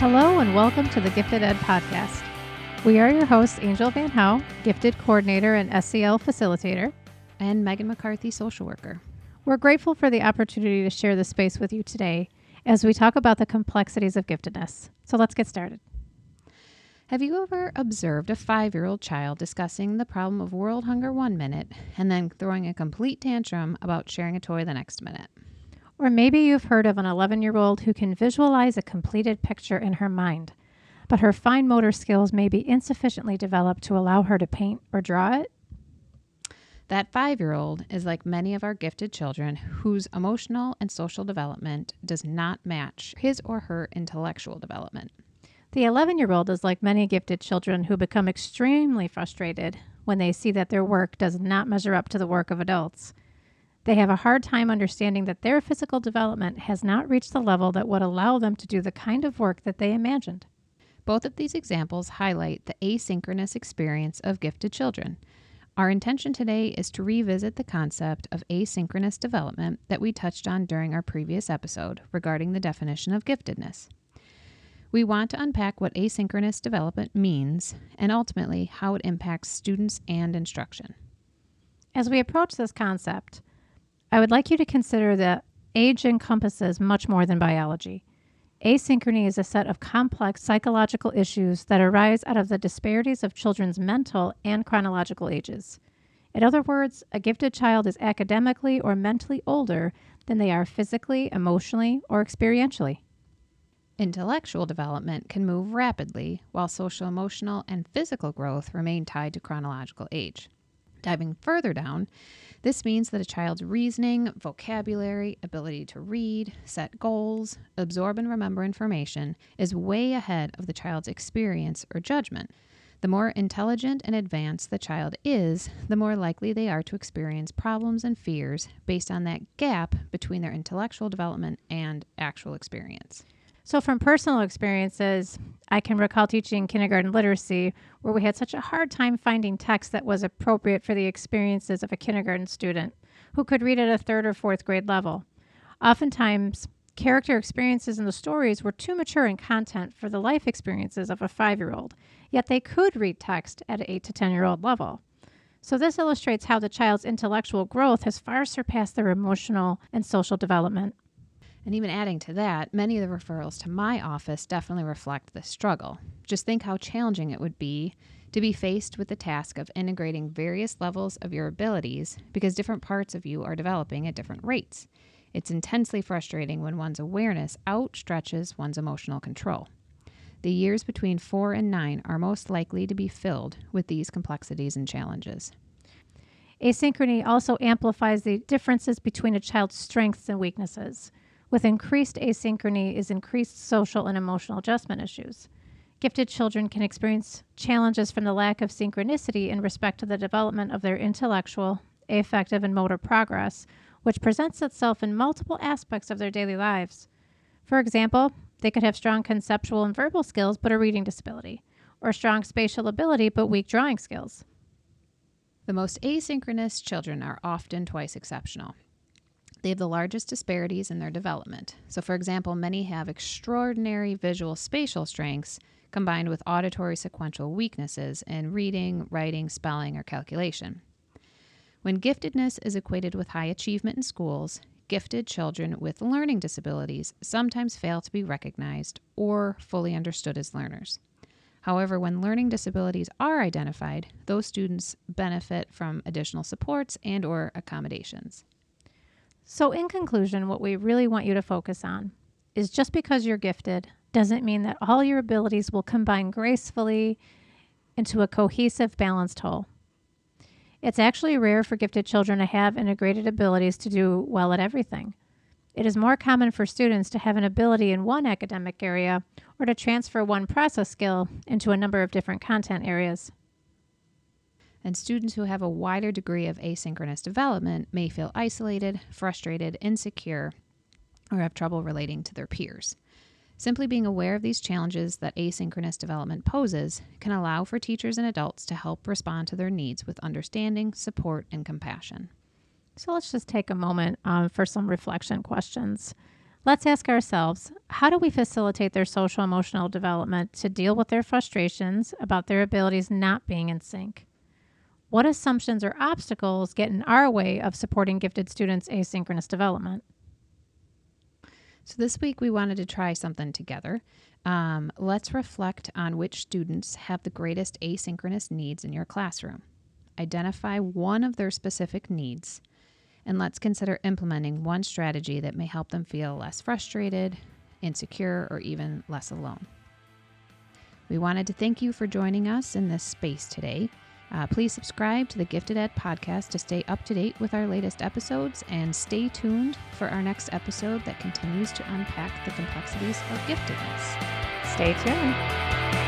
Hello and welcome to the Gifted Ed Podcast. We are your hosts, Angel Van Howe, Gifted Coordinator and SEL Facilitator, and Meghan McCarthy, Social Worker. We're grateful for the opportunity to share this space with you today as we talk about the complexities of giftedness. So let's get started. Have you ever observed a 5-year-old child discussing the problem of world hunger 1 minute and then throwing a complete tantrum about sharing a toy the next minute? Or maybe you've heard of an 11-year-old who can visualize a completed picture in her mind, but her fine motor skills may be insufficiently developed to allow her to paint or draw it. That 5-year-old is like many of our gifted children whose emotional and social development does not match his or her intellectual development. The 11-year-old is like many gifted children who become extremely frustrated when they see that their work does not measure up to the work of adults. They have a hard time understanding that their physical development has not reached the level that would allow them to do the kind of work that they imagined. Both of these examples highlight the asynchronous experience of gifted children. Our intention today is to revisit the concept of asynchronous development that we touched on during our previous episode regarding the definition of giftedness. We want to unpack what asynchronous development means and ultimately how it impacts students and instruction. As we approach this concept, I would like you to consider that age encompasses much more than biology. Asynchrony is a set of complex psychological issues that arise out of the disparities of children's mental and chronological ages. In other words, a gifted child is academically or mentally older than they are physically, emotionally, or experientially. Intellectual development can move rapidly, while social, emotional, and physical growth remain tied to chronological age. Diving further down, this means that a child's reasoning, vocabulary, ability to read, set goals, absorb and remember information is way ahead of the child's experience or judgment. The more intelligent and advanced the child is, the more likely they are to experience problems and fears based on that gap between their intellectual development and actual experience. So from personal experiences, I can recall teaching kindergarten literacy where we had such a hard time finding text that was appropriate for the experiences of a kindergarten student who could read at a 3rd or 4th grade level. Oftentimes, character experiences in the stories were too mature in content for the life experiences of a 5-year-old, yet they could read text at an 8 to 10-year-old level. So this illustrates how the child's intellectual growth has far surpassed their emotional and social development. And even adding to that, many of the referrals to my office definitely reflect this struggle. Just think how challenging it would be to be faced with the task of integrating various levels of your abilities because different parts of you are developing at different rates. It's intensely frustrating when one's awareness outstretches one's emotional control. The years between 4 and 9 are most likely to be filled with these complexities and challenges. Asynchrony also amplifies the differences between a child's strengths and weaknesses. With increased asynchrony is increased social and emotional adjustment issues. Gifted children can experience challenges from the lack of synchronicity in respect to the development of their intellectual, affective, and motor progress, which presents itself in multiple aspects of their daily lives. For example, they could have strong conceptual and verbal skills but a reading disability, or strong spatial ability but weak drawing skills. The most asynchronous children are often twice exceptional. They have the largest disparities in their development. So, for example, many have extraordinary visual spatial strengths combined with auditory sequential weaknesses in reading, writing, spelling, or calculation. When giftedness is equated with high achievement in schools, gifted children with learning disabilities sometimes fail to be recognized or fully understood as learners. However, when learning disabilities are identified, those students benefit from additional supports and/or accommodations. So in conclusion, what we really want you to focus on is just because you're gifted doesn't mean that all your abilities will combine gracefully into a cohesive, balanced whole. It's actually rare for gifted children to have integrated abilities to do well at everything. It is more common for students to have an ability in one academic area or to transfer one process skill into a number of different content areas. And students who have a wider degree of asynchronous development may feel isolated, frustrated, insecure, or have trouble relating to their peers. Simply being aware of these challenges that asynchronous development poses can allow for teachers and adults to help respond to their needs with understanding, support, and compassion. So let's just take a moment for some reflection questions. Let's ask ourselves, how do we facilitate their social emotional development to deal with their frustrations about their abilities not being in sync? What assumptions or obstacles get in our way of supporting gifted students' asynchronous development? So this week we wanted to try something together. Let's reflect on which students have the greatest asynchronous needs in your classroom. Identify one of their specific needs, and let's consider implementing one strategy that may help them feel less frustrated, insecure, or even less alone. We wanted to thank you for joining us in this space today. Please subscribe to the Gifted Ed podcast to stay up to date with our latest episodes, and stay tuned for our next episode that continues to unpack the complexities of giftedness. Stay tuned.